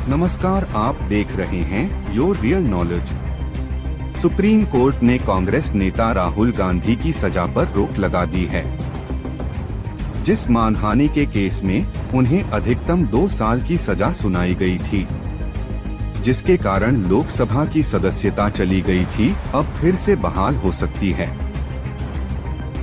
नमस्कार, आप देख रहे हैं your real knowledge. Supreme court ने कांग्रेस नेता राहुल गांधी की सजा पर रोक लगा दी है। जिस मानहानि के केस में उन्हें अधिकतम 2 साल की सजा सुनाई गई थी, जिसके कारण लोकसभा की सदस्यता चली गई थी, अब फिर से बहाल हो सकती है।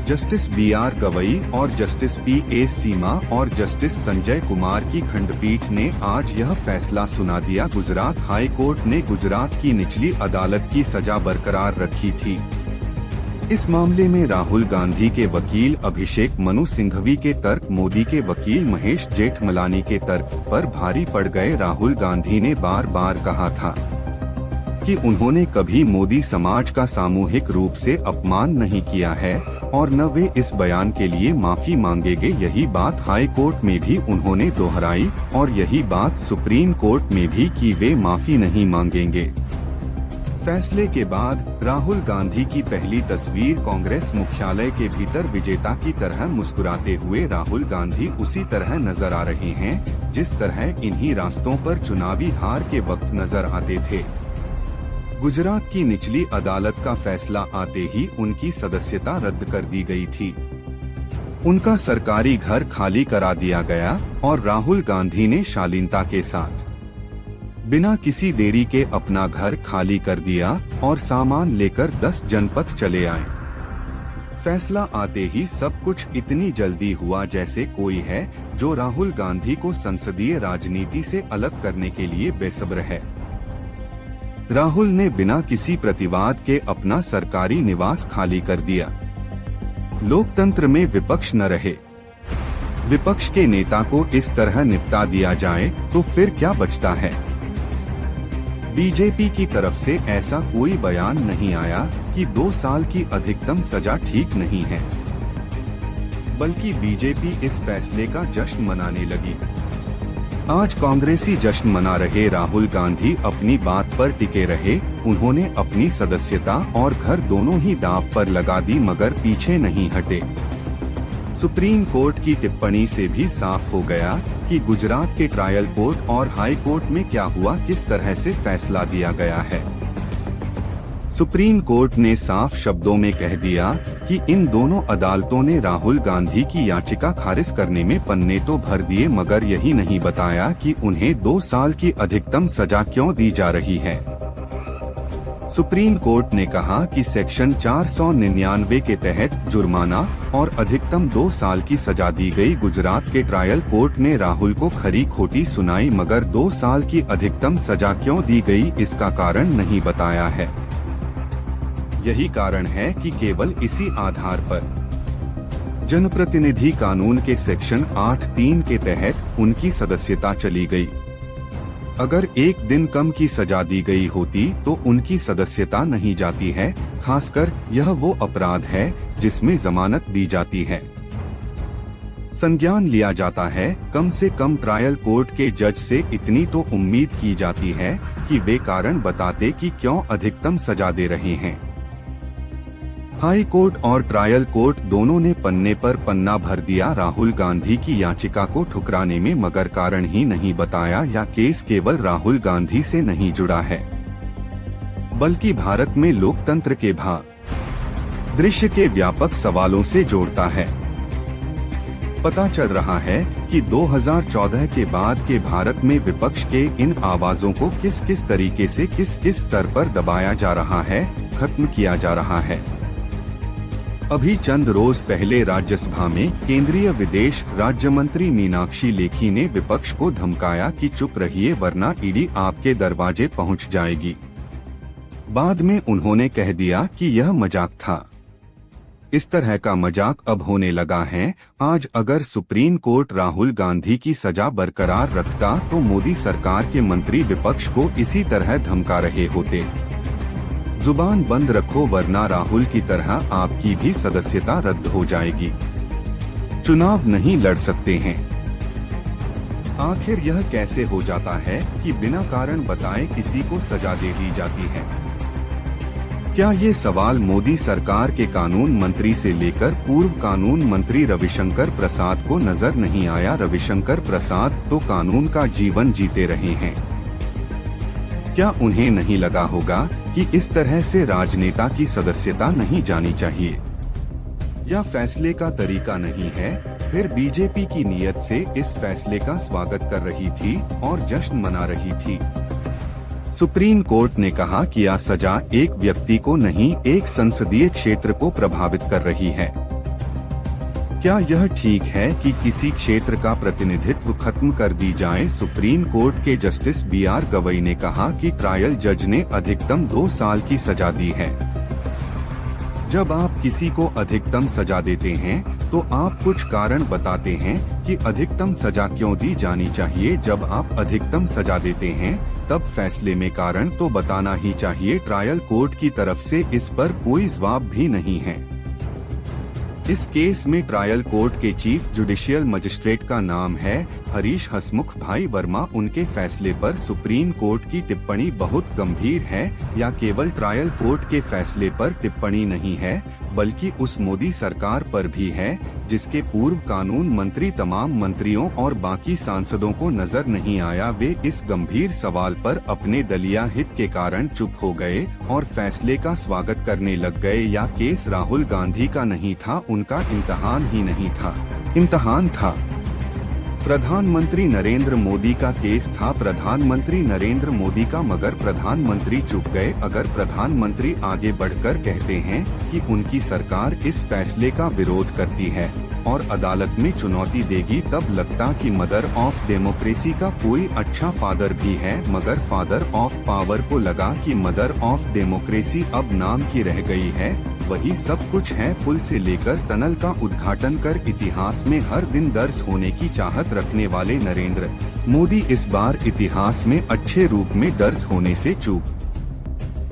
जस्टिस BR गवई और जस्टिस PA सीमा और जस्टिस संजय कुमार की खंडपीठ ने आज यह फैसला सुना दिया। गुजरात हाई कोर्ट ने गुजरात की निचली अदालत की सजा बरकरार रखी थी। इस मामले में राहुल गांधी के वकील अभिषेक मनु सिंघवी के तर्क मोदी के वकील महेश जेठमलानी के तर्क पर भारी पड़ गए। राहुल गांधी ने बार बार कहा था कि उन्होंने कभी मोदी समाज का सामूहिक रूप से अपमान नहीं किया है और न वे इस बयान के लिए माफी मांगेंगे। यही बात हाई कोर्ट में भी उन्होंने दोहराई और यही बात सुप्रीम कोर्ट में भी कि वे माफी नहीं मांगेंगे। फैसले के बाद राहुल गांधी की पहली तस्वीर कांग्रेस मुख्यालय के भीतर विजेता की तरह मुस्कुराते हुए राहुल गांधी उसी तरह नजर आ रहे हैं जिस तरह इन्हीं रास्तों पर चुनावी हार के वक्त नजर आते थे। गुजरात की निचली अदालत का फैसला आते ही उनकी सदस्यता रद्द कर दी गई थी। उनका सरकारी घर खाली करा दिया गया और राहुल गांधी ने शालीनता के साथ बिना किसी देरी के अपना घर खाली कर दिया और सामान लेकर 10 जनपद चले आए। फैसला आते ही सब कुछ इतनी जल्दी हुआ जैसे कोई है जो राहुल गांधी को संसदीय राजनीति से अलग करने के लिए बेसब्र है। राहुल ने बिना किसी प्रतिवाद के अपना सरकारी निवास खाली कर दिया। लोकतंत्र में विपक्ष न रहे, विपक्ष के नेता को इस तरह निपटा दिया जाए तो फिर क्या बचता है। बीजेपी की तरफ से ऐसा कोई बयान नहीं आया कि 2 साल की अधिकतम सजा ठीक नहीं है, बल्कि बीजेपी इस फैसले का जश्न मनाने लगी। आज कांग्रेसी जश्न मना रहे राहुल गांधी अपनी बात पर टिके रहे। उन्होंने अपनी सदस्यता और घर दोनों ही दांव पर लगा दी मगर पीछे नहीं हटे। सुप्रीम कोर्ट की टिप्पणी से भी साफ हो गया कि गुजरात के ट्रायल कोर्ट और हाई कोर्ट में क्या हुआ, किस तरह से फैसला दिया गया है। सुप्रीम कोर्ट ने साफ शब्दों में कह दिया कि इन दोनों अदालतों ने राहुल गांधी की याचिका खारिज करने में पन्ने तो भर दिए मगर यही नहीं बताया कि उन्हें 2 साल की अधिकतम सजा क्यों दी जा रही है। सुप्रीम कोर्ट ने कहा कि सेक्शन 499 के तहत जुर्माना और अधिकतम 2 साल की सजा दी गई। गुजरात के ट्रायल कोर्ट ने राहुल को खरी खोटी सुनाई मगर 2 साल की अधिकतम सजा क्यों दी गई इसका कारण नहीं बताया है। यही कारण है कि केवल इसी आधार पर जनप्रतिनिधि कानून के सेक्शन 8(3) के तहत उनकी सदस्यता चली गई। अगर 1 दिन कम की सजा दी गई होती तो उनकी सदस्यता नहीं जाती है। खासकर यह वो अपराध है जिसमें जमानत दी जाती है, संज्ञान लिया जाता है। कम से कम ट्रायल कोर्ट के जज से इतनी तो उम्मीद की जाती है कि वे कारण बताते कि क्यों अधिकतम सजा दे रहे हैं। हाई कोर्ट और ट्रायल कोर्ट दोनों ने पन्ने पर पन्ना भर दिया राहुल गांधी की याचिका को ठुकराने में मगर कारण ही नहीं बताया। या केस केवल राहुल गांधी से नहीं जुड़ा है बल्कि भारत में लोकतंत्र के दृश्य के व्यापक सवालों से जोड़ता है। पता चल रहा है कि 2014 के बाद के भारत में विपक्ष के इन आवाजों को किस किस तरीके से किस किस स्तर पर दबाया जा रहा है, खत्म किया जा रहा है। अभी चंद रोज पहले राज्यसभा में केंद्रीय विदेश राज्य मंत्री मीनाक्षी लेखी ने विपक्ष को धमकाया कि चुप रहिए वरना ईडी आपके दरवाजे पहुंच जाएगी। बाद में उन्होंने कह दिया कि यह मजाक था। इस तरह का मजाक अब होने लगा है। आज अगर सुप्रीम कोर्ट राहुल गांधी की सजा बरकरार रखता तो मोदी सरकार के मंत्री विपक्ष को इसी तरह धमका रहे होते। जुबान बंद रखो वरना राहुल की तरह आपकी भी सदस्यता रद्द हो जाएगी। चुनाव नहीं लड़ सकते हैं। आखिर यह कैसे हो जाता है कि बिना कारण बताए किसी को सजा दे दी जाती है। क्या ये सवाल मोदी सरकार के कानून मंत्री से लेकर पूर्व कानून मंत्री रविशंकर प्रसाद को नजर नहीं आया? रविशंकर प्रसाद तो कानून का जीवन जीते रहे हैं। क्या उन्हें नहीं लगा होगा कि इस तरह से राजनेता की सदस्यता नहीं जानी चाहिए? यह फैसले का तरीका नहीं है। फिर बीजेपी की नीयत से इस फैसले का स्वागत कर रही थी और जश्न मना रही थी। सुप्रीम कोर्ट ने कहा कि यह सजा एक व्यक्ति को नहीं, एक संसदीय क्षेत्र को प्रभावित कर रही है। क्या यह ठीक है कि किसी क्षेत्र का प्रतिनिधित्व खत्म कर दी जाए? सुप्रीम कोर्ट के जस्टिस BR गवई ने कहा कि ट्रायल जज ने अधिकतम 2 साल की सजा दी है। जब आप किसी को अधिकतम सजा देते हैं तो आप कुछ कारण बताते हैं कि अधिकतम सजा क्यों दी जानी चाहिए। जब आप अधिकतम सजा देते हैं तब फैसले में कारण तो बताना ही चाहिए। ट्रायल कोर्ट की तरफ से इस पर कोई जवाब भी नहीं है। इस केस में ट्रायल कोर्ट के चीफ जुडिशियल मजिस्ट्रेट का नाम है हरीश हसमुख भाई वर्मा। उनके फैसले पर सुप्रीम कोर्ट की टिप्पणी बहुत गंभीर है, या केवल ट्रायल कोर्ट के फैसले पर टिप्पणी नहीं है बल्कि उस मोदी सरकार पर भी है जिसके पूर्व कानून मंत्री तमाम मंत्रियों और बाकी सांसदों को नजर नहीं आया। वे इस गंभीर सवाल पर अपने दलिया हित के कारण चुप हो गए और फैसले का स्वागत करने लग गए। या केस राहुल गांधी का नहीं था, उनका इम्तिहान ही नहीं था, इम्तिहान था प्रधानमंत्री नरेंद्र मोदी का केस था, प्रधानमंत्री नरेंद्र मोदी का। मगर प्रधानमंत्री चुप गए। अगर प्रधानमंत्री आगे बढ़कर कहते हैं कि उनकी सरकार इस फैसले का विरोध करती है और अदालत में चुनौती देगी, तब लगता कि मदर ऑफ डेमोक्रेसी का कोई अच्छा फादर भी है। मगर फादर ऑफ पावर को लगा कि मदर ऑफ डेमोक्रेसी अब नाम की रह गई है, वही सब कुछ है। पुल से लेकर टनल का उद्घाटन कर इतिहास में हर दिन दर्ज होने की चाहत रखने वाले नरेंद्र मोदी इस बार इतिहास में अच्छे रूप में दर्ज होने से चूक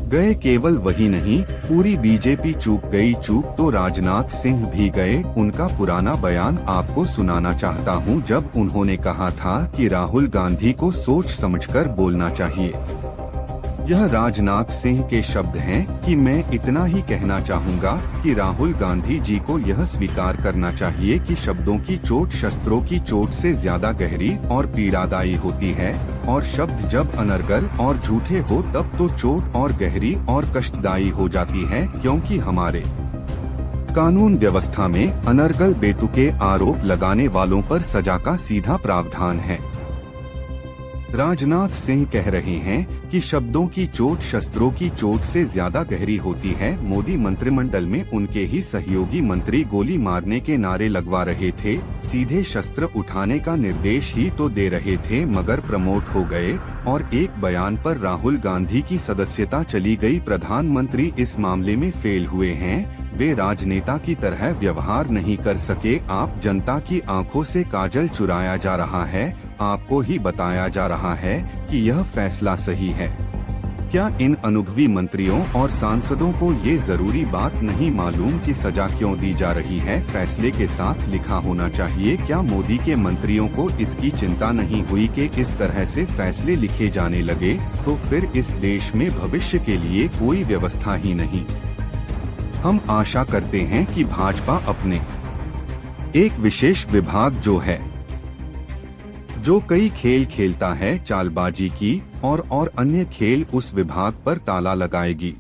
गए। केवल वही नहीं, पूरी बीजेपी चूक गई। चूक तो राजनाथ सिंह भी गए। उनका पुराना बयान आपको सुनाना चाहता हूं, जब उन्होंने कहा था कि राहुल गांधी को सोच समझकर बोलना चाहिए। यह राजनाथ सिंह के शब्द हैं कि मैं इतना ही कहना चाहूँगा कि राहुल गांधी जी को यह स्वीकार करना चाहिए कि शब्दों की चोट शस्त्रों की चोट से ज्यादा गहरी और पीड़ादायी होती है, और शब्द जब अनर्गल और झूठे हो तब तो चोट और गहरी और कष्टदायी हो जाती है, क्योंकि हमारे कानून व्यवस्था में अनर्गल बेतुके आरोप लगाने वालों पर सजा का सीधा प्रावधान है। राजनाथ सिंह कह रहे हैं कि शब्दों की चोट शस्त्रों की चोट से ज्यादा गहरी होती है। मोदी मंत्रिमंडल में उनके ही सहयोगी मंत्री गोली मारने के नारे लगवा रहे थे, सीधे शस्त्र उठाने का निर्देश ही तो दे रहे थे, मगर प्रमोट हो गए और एक बयान पर राहुल गांधी की सदस्यता चली गई। प्रधानमंत्री इस मामले में फेल हुए हैं। वे राजनेता की तरह व्यवहार नहीं कर सके। आप जनता की आंखों से काजल चुराया जा रहा है। आपको ही बताया जा रहा है कि यह फैसला सही है। क्या इन अनुभवी मंत्रियों और सांसदों को ये जरूरी बात नहीं मालूम कि सजा क्यों दी जा रही है? फैसले के साथ लिखा होना चाहिए। क्या मोदी के मंत्रियों को इसकी चिंता नहीं हुई कि इस तरह से फैसले लिखे जाने लगे तो फिर इस देश में भविष्य के लिए कोई व्यवस्था ही नहीं। हम आशा करते हैं कि भाजपा अपने एक विशेष विभाग जो कई खेल खेलता है, चालबाजी की और अन्य खेल, उस विभाग पर ताला लगाएगी।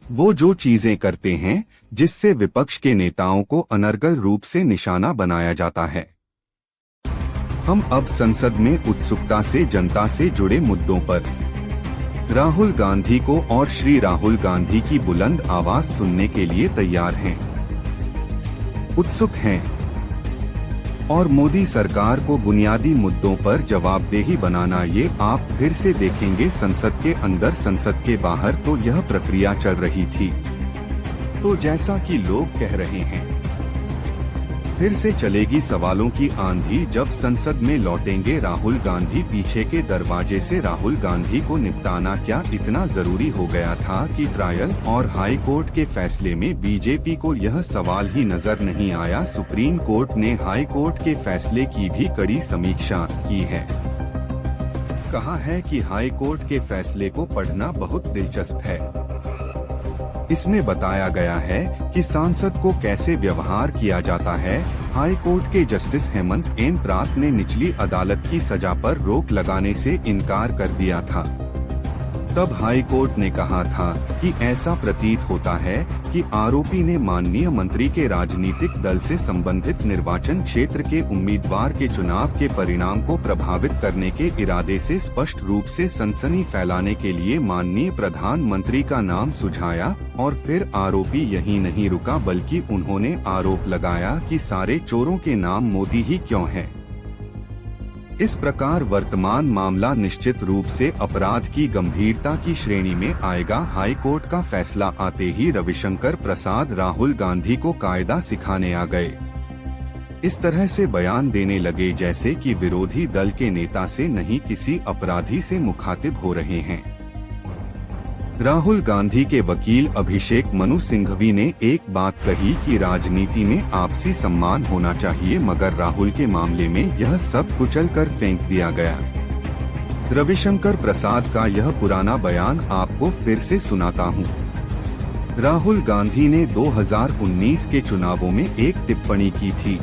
वो जो चीजें करते हैं जिससे विपक्ष के नेताओं को अनर्गल रूप से निशाना बनाया जाता है। हम अब संसद में उत्सुकता से जनता से जुड़े मुद्दों पर राहुल गांधी को और श्री राहुल गांधी की बुलंद आवाज सुनने के लिए तैयार हैं, उत्सुक हैं और मोदी सरकार को बुनियादी मुद्दों पर जवाबदेही बनाना। ये आप फिर से देखेंगे, संसद के अंदर संसद के बाहर तो यह प्रक्रिया चल रही थी। तो जैसा कि लोग कह रहे हैं, फिर से चलेगी सवालों की आंधी जब संसद में लौटेंगे राहुल गांधी पीछे के दरवाजे से। राहुल गांधी को निपटाना क्या इतना जरूरी हो गया था कि ट्रायल और हाई कोर्ट के फैसले में बीजेपी को यह सवाल ही नजर नहीं आया? सुप्रीम कोर्ट ने हाई कोर्ट के फैसले की भी कड़ी समीक्षा की है। कहा है कि हाई कोर्ट के फैसले को पढ़ना बहुत दिलचस्प है। इसमें बताया गया है कि सांसद को कैसे व्यवहार किया जाता है। हाई कोर्ट के जस्टिस हेमंत एम प्रात ने निचली अदालत की सजा पर रोक लगाने से इनकार कर दिया था। तब हाई कोर्ट ने कहा था कि ऐसा प्रतीत होता है कि आरोपी ने माननीय मंत्री के राजनीतिक दल से संबंधित निर्वाचन क्षेत्र के उम्मीदवार के चुनाव के परिणाम को प्रभावित करने के इरादे से स्पष्ट रूप से सनसनी फैलाने के लिए माननीय प्रधानमंत्री का नाम सुझाया। और फिर आरोपी यही नहीं रुका बल्कि उन्होंने आरोप लगाया कि सारे चोरों के नाम मोदी ही क्यों हैं। इस प्रकार वर्तमान मामला निश्चित रूप से अपराध की गंभीरता की श्रेणी में आएगा। हाई कोर्ट का फैसला आते ही रविशंकर प्रसाद राहुल गांधी को कायदा सिखाने आ गए। इस तरह से बयान देने लगे जैसे कि विरोधी दल के नेता से नहीं किसी अपराधी से मुखातिब हो रहे हैं। राहुल गांधी के वकील अभिषेक मनु सिंघवी ने एक बात कही कि राजनीति में आपसी सम्मान होना चाहिए, मगर राहुल के मामले में यह सब कुचल कर फेंक दिया गया। रविशंकर प्रसाद का यह पुराना बयान आपको फिर से सुनाता हूँ। राहुल गांधी ने 2019 के चुनावों में एक टिप्पणी की थी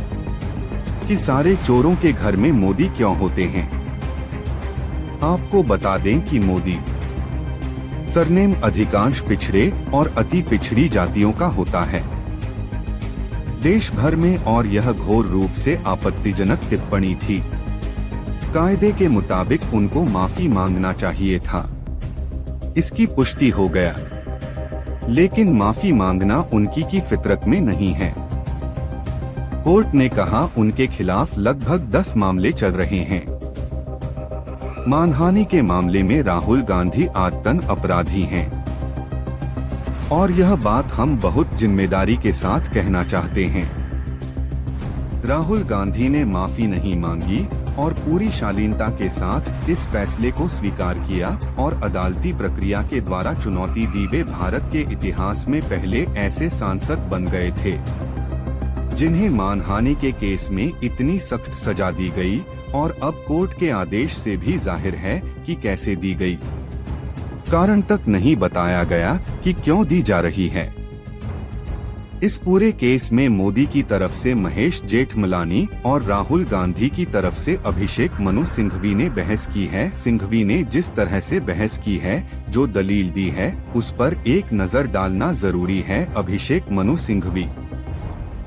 कि सारे चोरों के घर में मोदी क्यों होते हैं। आपको बता दें कि मोदी सरनेम अधिकांश पिछड़े और अति पिछड़ी जातियों का होता है देश भर में, और यह घोर रूप से आपत्तिजनक टिप्पणी थी। कायदे के मुताबिक उनको माफी मांगना चाहिए था, इसकी पुष्टि हो गया, लेकिन माफी मांगना उनकी की फितरत में नहीं है। कोर्ट ने कहा उनके खिलाफ लगभग 10 मामले चल रहे हैं। मानहानि के मामले में राहुल गांधी आदतन अपराधी हैं, और यह बात हम बहुत जिम्मेदारी के साथ कहना चाहते हैं। राहुल गांधी ने माफी नहीं मांगी और पूरी शालीनता के साथ इस फैसले को स्वीकार किया और अदालती प्रक्रिया के द्वारा चुनौती दी। वे भारत के इतिहास में पहले ऐसे सांसद बन गए थे जिन्हें मानहानि के केस में इतनी सख्त सजा दी गई, और अब कोर्ट के आदेश से भी जाहिर है कि कैसे दी गई। कारण तक नहीं बताया गया कि क्यों दी जा रही है। इस पूरे केस में मोदी की तरफ से महेश जेठमलानी और राहुल गांधी की तरफ से अभिषेक मनु सिंघवी ने बहस की है। सिंघवी ने जिस तरह से बहस की है, जो दलील दी है, उस पर एक नजर डालना जरूरी है। अभिषेक मनु सिंघवी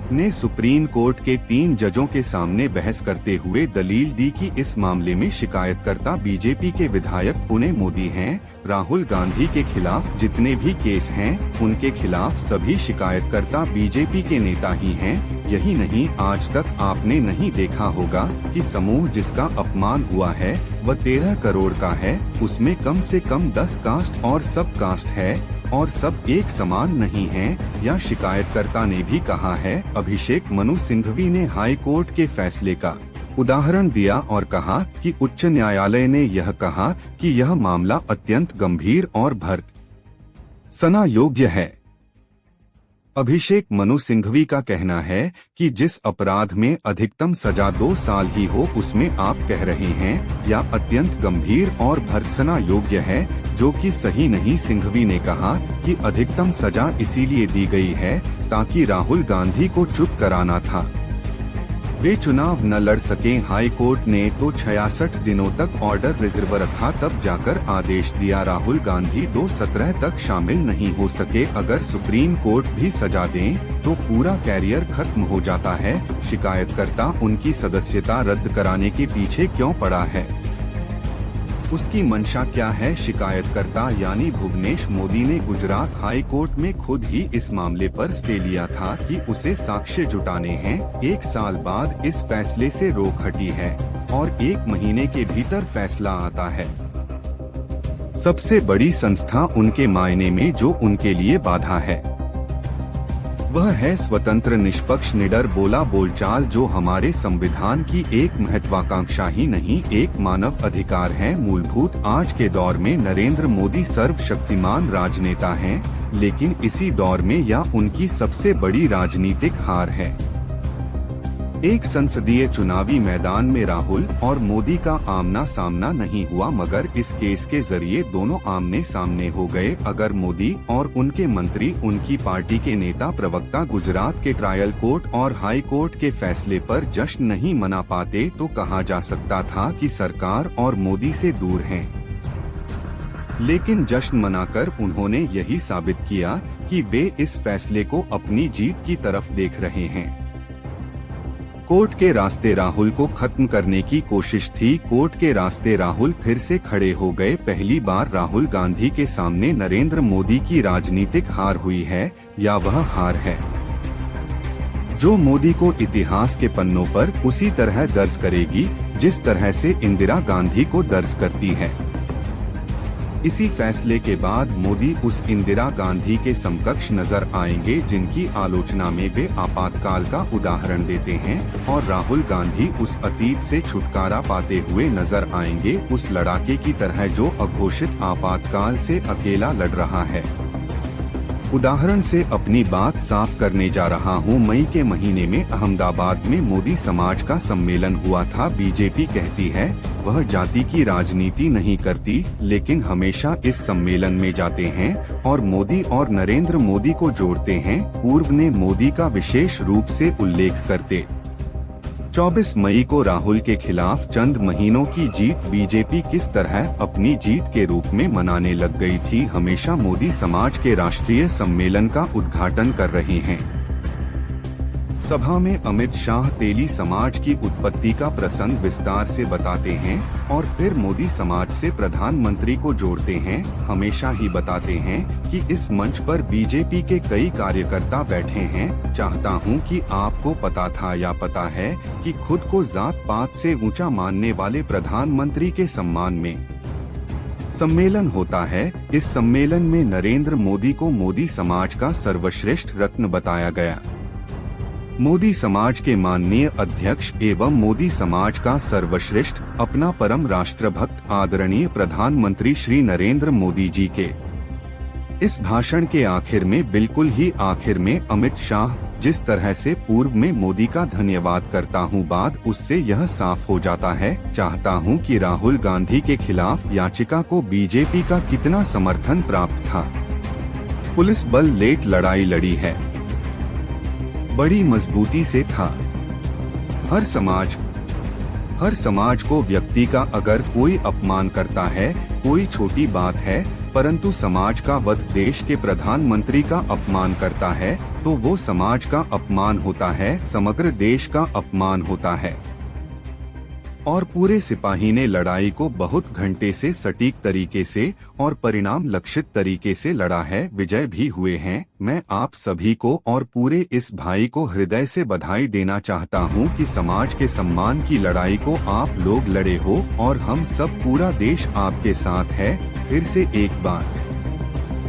ने सुप्रीम कोर्ट के 3 जजों के सामने बहस करते हुए दलील दी कि इस मामले में शिकायतकर्ता बीजेपी के विधायक पुणे मोदी हैं। राहुल गांधी के खिलाफ जितने भी केस हैं, उनके खिलाफ सभी शिकायतकर्ता बीजेपी के नेता ही हैं। यही नहीं, आज तक आपने नहीं देखा होगा कि समूह जिसका अपमान हुआ है वह 13 करोड़ का है, उसमें कम से कम 10 कास्ट और सब कास्ट है, और सब एक समान नहीं हैं, या शिकायतकर्ता ने भी कहा है। अभिषेक मनु सिंघवी ने हाई कोर्ट के फैसले का उदाहरण दिया और कहा कि उच्च न्यायालय ने यह कहा कि यह मामला अत्यंत गंभीर और भर्त्सना योग्य है। अभिषेक मनु सिंघवी का कहना है कि जिस अपराध में अधिकतम सजा 2 साल ही हो, उसमें आप कह रहे हैं या अत्यंत गंभीर और भर्त्सना योग्य है, जो कि सही नहीं। सिंघवी ने कहा कि अधिकतम सजा इसीलिए दी गई है ताकि राहुल गांधी को चुप कराना था, वे चुनाव न लड़ सकें। हाई कोर्ट ने तो 66 दिनों तक ऑर्डर रिजर्व रखा, तब जाकर आदेश दिया राहुल गांधी 2017 तक शामिल नहीं हो सके। अगर सुप्रीम कोर्ट भी सजा दें तो पूरा कैरियर खत्म हो जाता है। शिकायतकर्ता उनकी सदस्यता रद्द कराने के पीछे क्यों पड़ा है, उसकी मंशा क्या है? शिकायतकर्ता यानी भुवनेश मोदी ने गुजरात हाई कोर्ट में खुद ही इस मामले पर स्टे लिया था कि उसे साक्ष्य जुटाने हैं। 1 साल बाद इस फैसले से रोक हटी है और 1 महीने के भीतर फैसला आता है। सबसे बड़ी संस्था उनके मायने में जो उनके लिए बाधा है वह है स्वतंत्र, निष्पक्ष, निडर बोला बोलचाल, जो हमारे संविधान की एक महत्वाकांक्षा ही नहीं, एक मानव अधिकार है, मूलभूत। आज के दौर में नरेंद्र मोदी सर्वशक्तिमान राजनेता हैं, लेकिन इसी दौर में यह उनकी सबसे बड़ी राजनीतिक हार है। एक संसदीय चुनावी मैदान में राहुल और मोदी का आमना सामना नहीं हुआ, मगर इस केस के जरिए दोनों आमने सामने हो गए। अगर मोदी और उनके मंत्री, उनकी पार्टी के नेता, प्रवक्ता गुजरात के ट्रायल कोर्ट और हाई कोर्ट के फैसले पर जश्न नहीं मना पाते तो कहा जा सकता था कि सरकार और मोदी से दूर हैं। लेकिन जश्न मनाकर उन्होंने यही साबित किया कि वे इस फैसले को अपनी जीत की तरफ देख रहे हैं। कोर्ट के रास्ते राहुल को खत्म करने की कोशिश थी। कोर्ट के रास्ते राहुल फिर से खड़े हो गए। पहली बार राहुल गांधी के सामने नरेंद्र मोदी की राजनीतिक हार हुई है या वह हार है जो मोदी को इतिहास के पन्नों पर उसी तरह दर्ज करेगी जिस तरह से इंदिरा गांधी को दर्ज करती है। इसी फैसले के बाद मोदी उस इंदिरा गांधी के समकक्ष नजर आएंगे जिनकी आलोचना में वे आपातकाल का उदाहरण देते हैं, और राहुल गांधी उस अतीत से छुटकारा पाते हुए नजर आएंगे, उस लड़ाके की तरह जो अघोषित आपातकाल से अकेला लड़ रहा है। उदाहरण से अपनी बात साफ करने जा रहा हूं। मई के महीने में अहमदाबाद में मोदी समाज का सम्मेलन हुआ था। बीजेपी कहती है वह जाति की राजनीति नहीं करती, लेकिन हमेशा इस सम्मेलन में जाते हैं और मोदी और नरेंद्र मोदी को जोड़ते हैं। पूर्व ने मोदी का विशेष रूप से उल्लेख करते 24 मई को राहुल के खिलाफ चंद महीनों की जीत बीजेपी किस तरह अपनी जीत के रूप में मनाने लग गई थी। हमेशा मोदी समाज के राष्ट्रीय सम्मेलन का उद्घाटन कर रहे हैं। सभा में अमित शाह तेली समाज की उत्पत्ति का प्रसंग विस्तार से बताते हैं और फिर मोदी समाज से प्रधानमंत्री को जोड़ते हैं। हमेशा ही बताते हैं कि इस मंच पर बीजेपी के कई कार्यकर्ता बैठे हैं। चाहता हूं कि आपको पता था या पता है कि खुद को जात पात से ऊंचा मानने वाले प्रधानमंत्री के सम्मान में सम्मेलन होता है। इस सम्मेलन में नरेंद्र मोदी को मोदी समाज का सर्वश्रेष्ठ रत्न बताया गया। मोदी समाज के माननीय अध्यक्ष एवं मोदी समाज का सर्वश्रेष्ठ अपना परम राष्ट्रभक्त आदरणीय प्रधानमंत्री श्री नरेंद्र मोदी जी के इस भाषण के आखिर में, बिल्कुल ही आखिर में, अमित शाह जिस तरह से पूर्व में मोदी का धन्यवाद करता हूं, बाद उससे यह साफ हो जाता है। चाहता हूं कि राहुल गांधी के खिलाफ याचिका को बीजेपी का कितना समर्थन प्राप्त था। पुलिस बल लेट लड़ाई लड़ी है, बड़ी मजबूती से था। हर समाज को व्यक्ति का अगर कोई अपमान करता है, कोई छोटी बात है, परंतु समाज का वध देश के प्रधानमंत्री का अपमान करता है तो वो समाज का अपमान होता है, समग्र देश का अपमान होता है। और पूरे सिपाही ने लड़ाई को बहुत घंटे से सटीक तरीके से और परिणाम लक्षित तरीके से लड़ा है। विजय भी हुए हैं। मैं आप सभी को और पूरे इस भाई को हृदय से बधाई देना चाहता हूं कि समाज के सम्मान की लड़ाई को आप लोग लड़े हो और हम सब, पूरा देश आपके साथ है। फिर से एक बार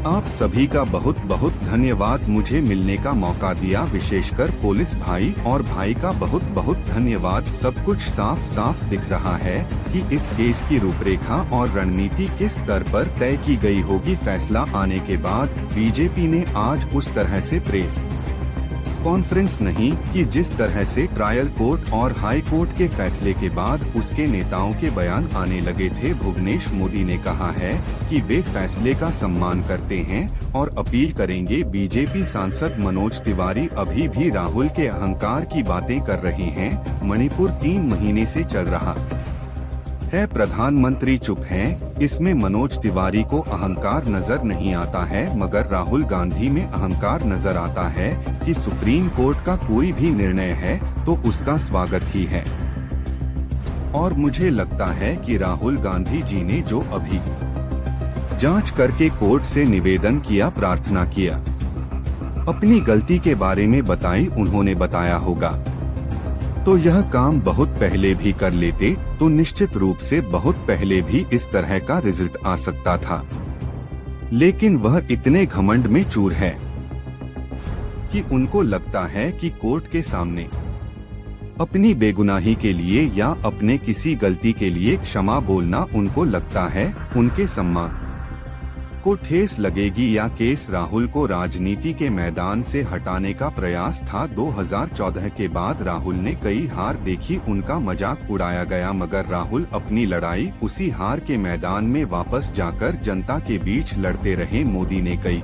आप सभी का बहुत बहुत धन्यवाद मुझे मिलने का मौका दिया। विशेषकर पुलिस भाई और भाई का बहुत बहुत धन्यवाद। सब कुछ साफ साफ दिख रहा है कि इस केस की रूपरेखा और रणनीति किस स्तर पर तय की गई होगी। फैसला आने के बाद बीजेपी ने आज उस तरह से प्रेस कॉन्फ्रेंस नहीं कि जिस तरह से ट्रायल कोर्ट और हाई कोर्ट के फैसले के बाद उसके नेताओं के बयान आने लगे थे। भुवनेश मोदी ने कहा है कि वे फैसले का सम्मान करते हैं और अपील करेंगे। बीजेपी सांसद मनोज तिवारी अभी भी राहुल के अहंकार की बातें कर रहे हैं। मणिपुर 3 महीने से चल रहा है, प्रधानमंत्री चुप हैं। इसमें मनोज तिवारी को अहंकार नजर नहीं आता है, मगर राहुल गांधी में अहंकार नजर आता है कि सुप्रीम कोर्ट का कोई भी निर्णय है तो उसका स्वागत ही है। और मुझे लगता है कि राहुल गांधी जी ने जो अभी जांच करके कोर्ट से निवेदन किया, प्रार्थना किया, अपनी गलती के बारे में बताई, उन्होंने बताया होगा तो यह काम बहुत पहले भी कर लेते तो निश्चित रूप से बहुत पहले भी इस तरह का रिजल्ट आ सकता था। लेकिन वह इतने घमंड में चूर है कि उनको लगता है कि कोर्ट के सामने अपनी बेगुनाही के लिए या अपने किसी गलती के लिए क्षमा बोलना, उनको लगता है उनके सम्मान को ठेस लगेगी या केस राहुल को राजनीति के मैदान से हटाने का प्रयास था। 2014 के बाद राहुल ने कई हार देखी, उनका मजाक उड़ाया गया, मगर राहुल अपनी लड़ाई उसी हार के मैदान में वापस जाकर जनता के बीच लड़ते रहे। मोदी ने कई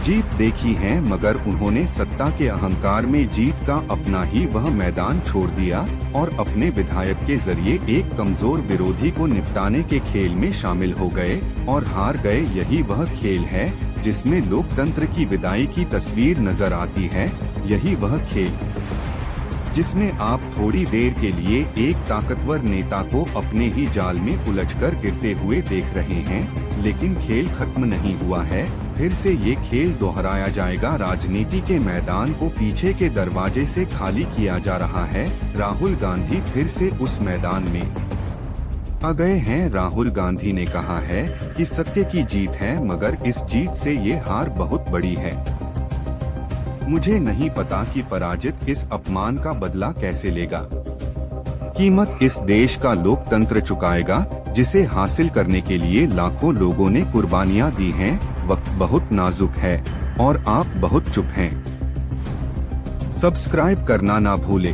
जीत देखी है, मगर उन्होंने सत्ता के अहंकार में जीत का अपना ही वह मैदान छोड़ दिया और अपने विधायक के जरिए एक कमजोर विरोधी को निपटाने के खेल में शामिल हो गए और हार गए। यही वह खेल है जिसमें लोकतंत्र की विदाई की तस्वीर नजर आती है। यही वह खेल जिसमें आप थोड़ी देर के लिए एक ताकतवर नेता को अपने ही जाल में उलझकर गिरते हुए देख रहे हैं, लेकिन खेल खत्म नहीं हुआ है। फिर से ये खेल दोहराया जाएगा। राजनीति के मैदान को पीछे के दरवाजे से खाली किया जा रहा है। राहुल गांधी फिर से उस मैदान में आ गए हैं। राहुल गांधी ने कहा है कि सत्य की जीत है, मगर इस जीत से ये हार बहुत बड़ी है। मुझे नहीं पता कि पराजित इस अपमान का बदला कैसे लेगा। कीमत इस देश का लोकतंत्र चुकाएगा, जिसे हासिल करने के लिए लाखों लोगों ने कुर्बानियां दी हैं। वक्त बहुत नाजुक है और आप बहुत चुप हैं। सब्सक्राइब करना ना भूलें।